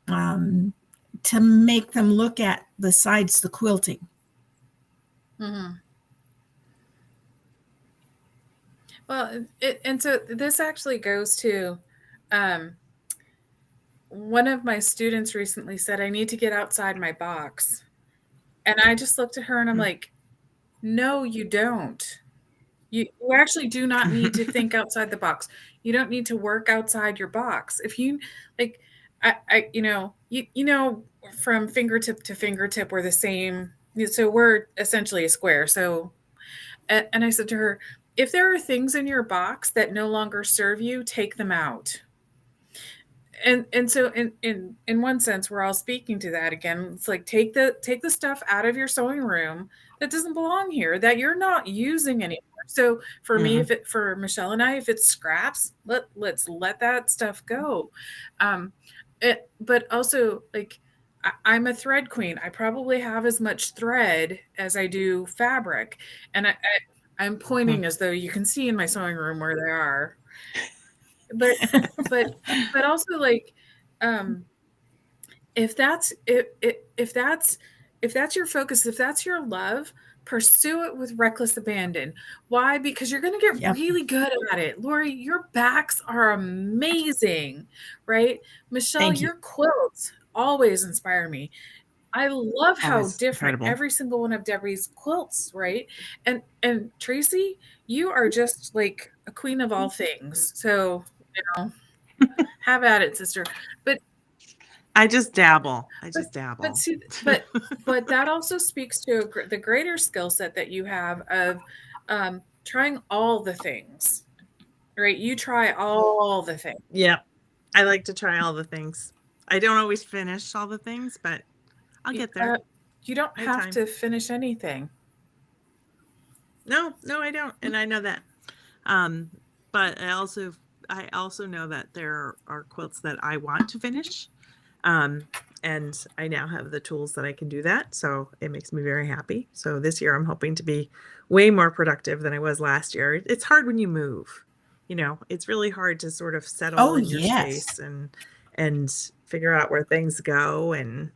to make them look at besides the quilting. Well, and so this actually goes to one of my students recently said, I need to get outside my box. And I just looked at her and I'm like, no, you don't. You actually do not need to think outside the box. You don't need to work outside your box. If you like, from fingertip to fingertip, we're the same. So we're essentially a square. So, and I said to her, if there are things in your box that no longer serve you, take them out. And so in one sense, we're all speaking to that again. It's like take the stuff out of your sewing room that doesn't belong here, that you're not using anymore. So for me, for Michelle and I, if it's scraps, let's let that stuff go. But also, like, I'm a thread queen. I probably have as much thread as I do fabric, and I'm pointing as though you can see in my sewing room where they are. But also, like, if that's your focus, if that's your love, pursue it with reckless abandon. Why? Because you're going to get really good at it. Lori, your backs are amazing, right? Michelle, your quilts always inspire me. I love how different every single one of Debbie's quilts, right? And Tracy, you are just like a queen of all things. So, have at it, sister. But I just dabble. But that also speaks to the greater skill set that you have of trying all the things, right? You try all the things. Yeah, I like to try all the things. I don't always finish all the things, but I'll get there. You don't have to finish anything. No, I don't, and I know that. But I also know that there are quilts that I want to finish. And I now have the tools that I can do that. So it makes me very happy. So this year I'm hoping to be way more productive than I was last year. It's hard when you move, it's really hard to sort of settle in your space and figure out where things go and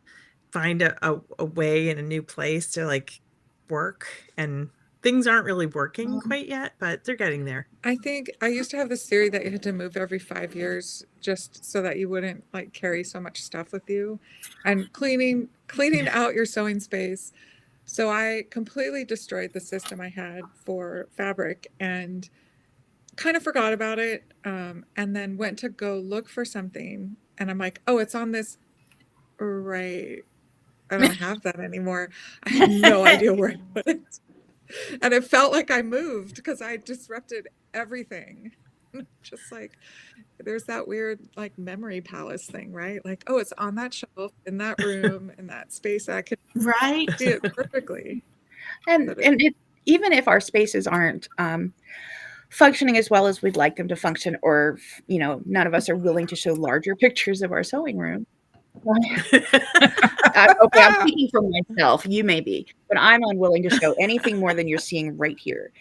find a way in a new place to like work, and things aren't really working quite yet, but they're getting there. I think I used to have this theory that you had to move every 5 years just so that you wouldn't like carry so much stuff with you, and cleaning out your sewing space. So I completely destroyed the system I had for fabric and kind of forgot about it. And then went to go look for something and I'm like, oh, it's on this. Right. I don't have that anymore. I had no idea where I put it. And it felt like I moved because I disrupted everything. Just like there's that weird like memory palace thing, right? Like, oh, it's on that shelf in that room in that space. I could see it perfectly. And even if our spaces aren't functioning as well as we'd like them to function, or none of us are willing to show larger pictures of our sewing room. Okay, I'm speaking for myself. You may be, but I'm unwilling to show anything more than you're seeing right here.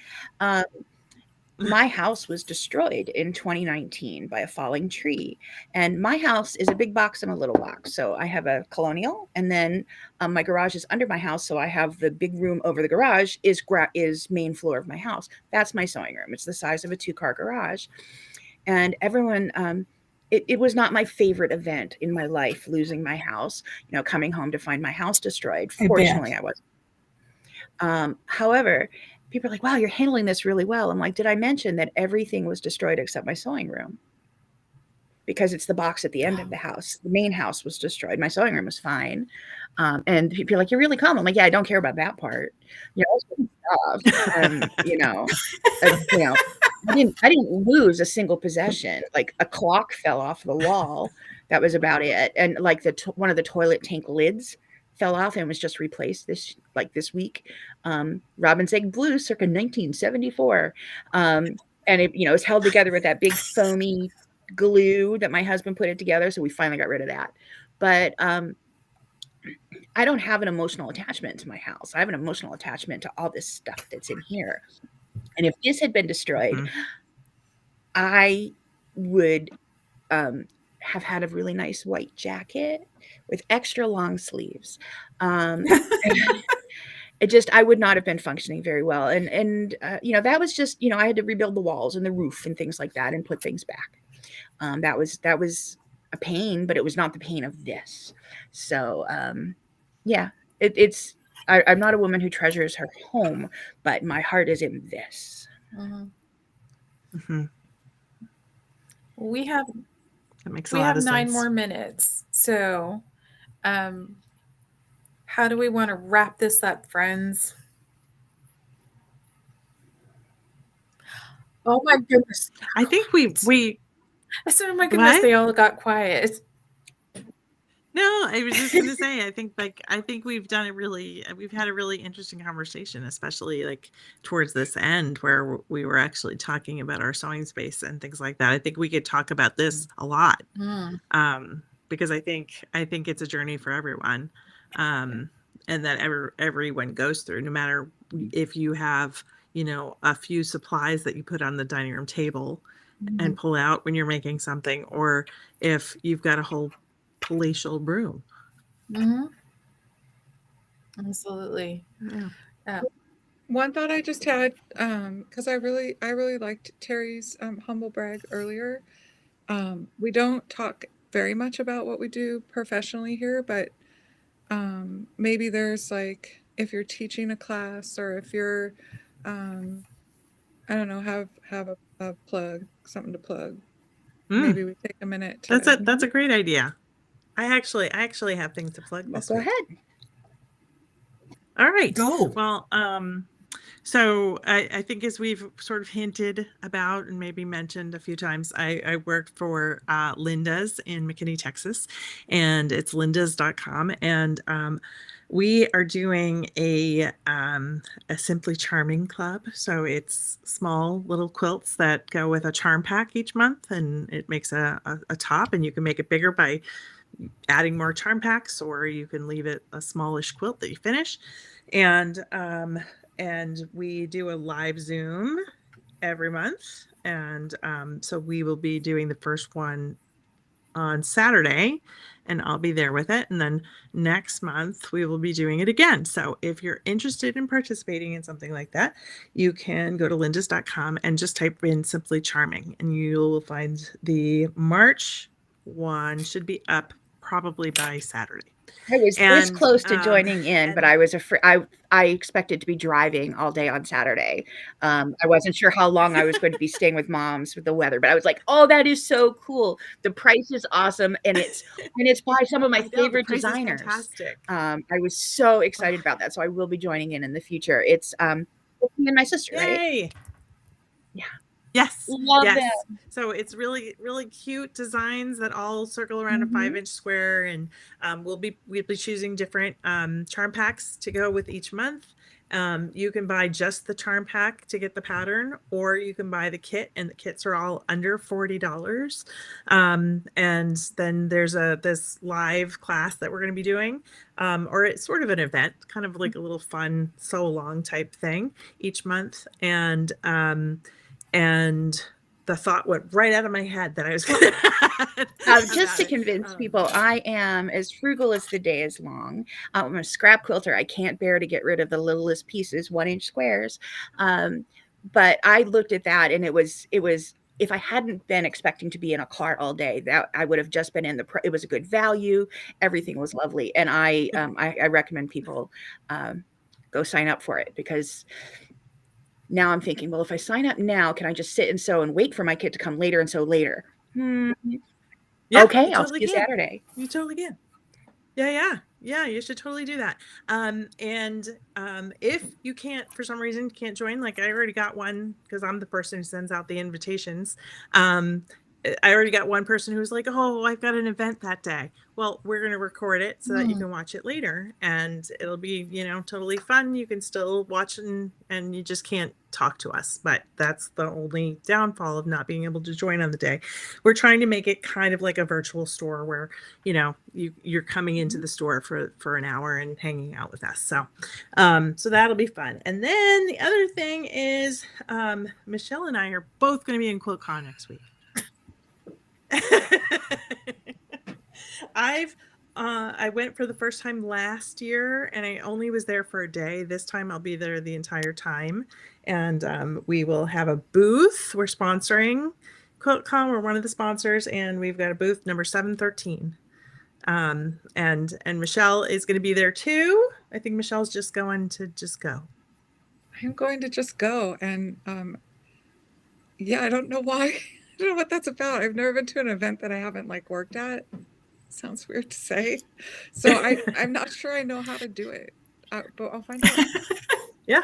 My house was destroyed in 2019 by a falling tree, and my house is a big box and a little box. So I have a colonial, and then my garage is under my house. So I have the big room over the garage is main floor of my house. That's my sewing room. It's the size of a 2-car garage, and everyone. It was not my favorite event in my life, losing my house, coming home to find my house destroyed. Fortunately, I wasn't. However, people are like, wow, you're handling this really well. I'm like, did I mention that everything was destroyed except my sewing room? Because it's the box at the end of the house. The main house was destroyed. My sewing room was fine. And people are like, you're really calm. I'm like, yeah, I don't care about that part. You know, I was getting stuff. You know, I didn't lose a single possession. Like a clock fell off the wall. That was about it. And like one of the toilet tank lids fell off and was just replaced this week. Robin's Egg Blue, circa 1974. And it, you know, it's held together with that big foamy glue that my husband put it together. So we finally got rid of that. But I don't have an emotional attachment to my house. I have an emotional attachment to all this stuff that's in here. And if this had been destroyed, I would have had a really nice white jacket with extra long sleeves. I would not have been functioning very well. And you know, that was just, you know, I had to rebuild the walls and the roof and things like that and put things back. That was a pain, but it was not the pain of this. So yeah, I'm not a woman who treasures her home, but my heart is in this. We have that makes a lot of 9 sense. more minutes. So how do we want to wrap this up, friends? Oh my goodness. I think we I said, oh my goodness, what? they all got quiet. No, I was just gonna say, I think we've had a really interesting conversation, especially like towards this end where we were actually talking about our sewing space and things like that. I think we could talk about this a lot. Because I think it's a journey for everyone. And that everyone goes through, no matter if you have, you know, a few supplies that you put on the dining room table and pull out when you're making something, or if you've got a whole palatial broom. Absolutely. Yeah. One thought I just had, because I really liked Teri's humble brag earlier. We don't talk very much about what we do professionally here, but maybe there's like, if you're teaching a class or if you're I don't know, have a plug, something to plug. Maybe we take a minute to That's a great idea. I actually have things to plug this Go week. ahead. All right. Go. Well, so I think as we've sort of hinted about and maybe mentioned a few times, I worked for Linda's in McKinney, Texas, and it's lindas.com. And we are doing a Simply Charming club. So it's small little quilts that go with a charm pack each month, and it makes a top, and you can make it bigger by adding more charm packs, or you can leave it a smallish quilt that you finish. And we do a live Zoom every month. And so we will be doing the first one on Saturday, and I'll be there with it. And then next month we will be doing it again. So if you're interested in participating in something like that, you can go to lindas.com and just type in Simply Charming, and you will find the March one should be up probably by Saturday. I was this close to joining in, but I was afraid. I expected to be driving all day on Saturday. I wasn't sure how long I was going to be staying with moms with the weather, but I was like, "Oh, that is so cool! The price is awesome, and it's by some of my favorite designers." Fantastic. I was so excited about that, so I will be joining in the future. It's me and my sister, Yay! right? Yeah. Yes. Love yes. them. So it's really, really cute designs that all circle around a 5-inch square, and we'll be choosing different charm packs to go with each month. You can buy just the charm pack to get the pattern, or you can buy the kit, and the kits are all under $40. And then there's this live class that we're going to be doing, or it's sort of an event, kind of like a little fun sew along type thing each month. And the thought went right out of my head that I was going to just to convince people, I am as frugal as the day is long. I'm a scrap quilter. I can't bear to get rid of the littlest pieces, 1-inch squares. But I looked at that, and it was if I hadn't been expecting to be in a car all day, that I would have just been in it was a good value. Everything was lovely. And I recommend people go sign up for it, because Now I'm thinking, well, if I sign up now, can I just sit and sew and wait for my kid to come later and sew later? Yeah, Okay, you I'll totally see you can. Saturday. You totally can. Yeah, you should totally do that. If you can't, for some reason, can't join, like I already got one because I'm the person who sends out the invitations. I already got one person who's like, "Oh, I've got an event that day." Well, we're going to record it so that you can watch it later, and it'll be, totally fun. You can still watch and you just can't talk to us. But that's the only downfall of not being able to join on the day. We're trying to make it kind of like a virtual store where, you're coming into the store for an hour and hanging out with us. So that'll be fun. And then the other thing is, Michelle and I are both going to be in QuiltCon next week. I went for the first time last year and I only was there for a day. This time I'll be there the entire time. And we will have a booth. We're sponsoring QuiltCon. We're one of the sponsors, and we've got a booth number 713. And Michelle is going to be there too. I think Michelle's just going to just go. I'm going to just go. And yeah, I don't know why. I don't know what that's about. I've never been to an event that I haven't worked at. Sounds weird to say. So I'm not sure I know how to do it, but I'll find out. Yeah,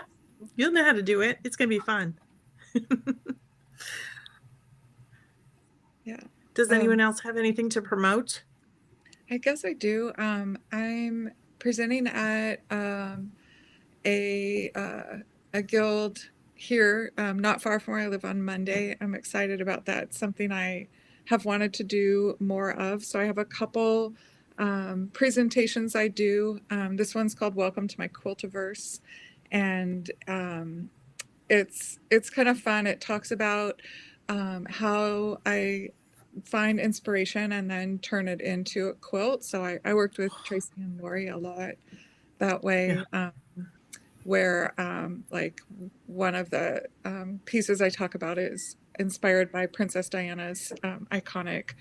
you'll know how to do it. It's going to be fun. Yeah. Does anyone else have anything to promote? I guess I do. I'm presenting at a guild here, not far from where I live, on Monday. I'm excited about that. It's something I have wanted to do more of. So I have a couple presentations I do. This one's called Welcome to My Quiltiverse, and it's kind of fun. It talks about how I find inspiration and then turn it into a quilt. So I worked with Tracy and Lori a lot that way. Yeah. Where one of the pieces I talk about is inspired by Princess Diana's iconic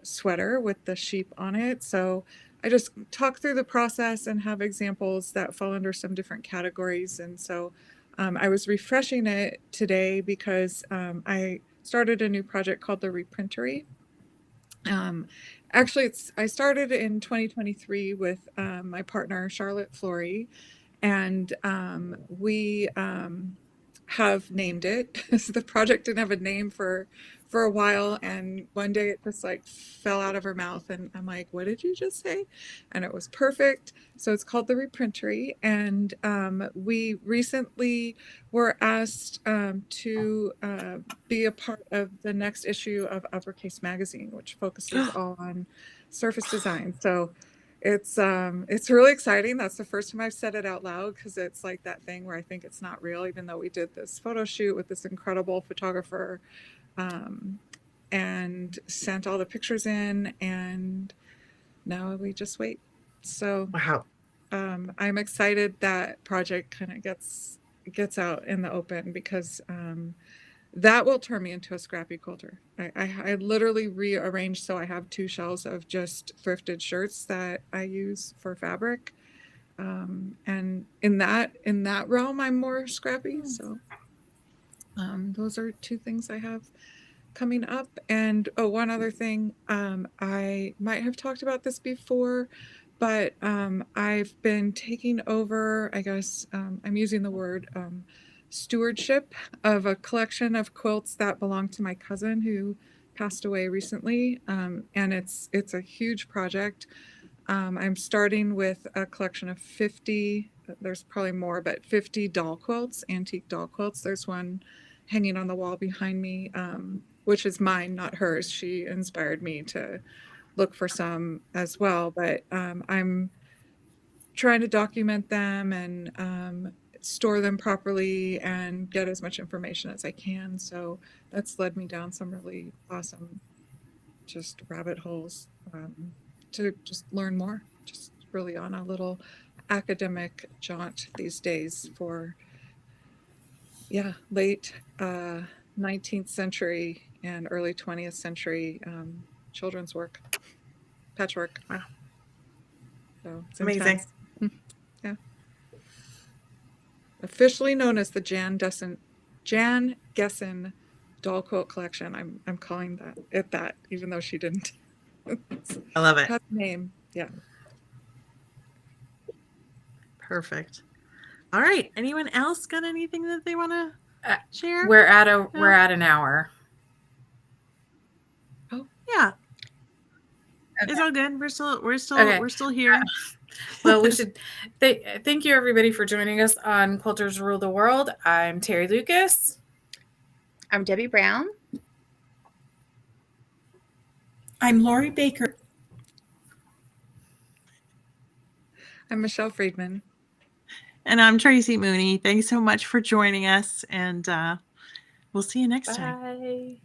sweater with the sheep on it. So I just talk through the process and have examples that fall under some different categories. And so I was refreshing it today because I started a new project called the Reprintery. Actually, I started in 2023 with my partner, Charlotte Flory, and we have named it. So the project didn't have a name for a while, and one day it just fell out of her mouth, and I'm like, what did you just say? And it was perfect. So it's called the Reprintery, and we recently were asked to be a part of the next issue of Uppercase Magazine, which focuses all on surface design. So it's really exciting. That's the first time I've said it out loud, because it's like that thing where I think it's not real, even though we did this photo shoot with this incredible photographer and sent all the pictures in, and now we just wait. So Wow. I'm excited that project kind of gets out in the open, because that will turn me into a scrappy quilter. I literally rearranged so I have 2 shelves of just thrifted shirts that I use for fabric. And in that realm, I'm more scrappy. So those are 2 things I have coming up. And one other thing, I might have talked about this before, but I've been taking over, I guess I'm using the word stewardship of a collection of quilts that belong to my cousin who passed away recently. And it's a huge project. I'm starting with a collection of 50, there's probably more, but 50 doll quilts, antique doll quilts. There's one hanging on the wall behind me, which is mine, not hers. She inspired me to look for some as well, but I'm trying to document them and store them properly and get as much information as I can. So that's led me down some really awesome just rabbit holes to just learn more, just really on a little academic jaunt these days for late 19th century and early 20th century children's work, patchwork. Wow. So it's Amazing. intense. Yeah. Officially known as the Jan Descent Jan Gessen doll quilt collection. I'm calling that, even though she didn't. I love it. Got the name. Yeah. Perfect. All right. Anyone else got anything that they want to share? We're at an hour. Yeah. It's all good. We're still here. Well, we should thank you everybody for joining us on Quilters Rule the World. I'm Teri Lucas. I'm Debbie Brown. I'm Lori Baker. I'm Michelle Friedman. And I'm Tracy Mooney. Thanks so much for joining us, and we'll see you next time. Bye.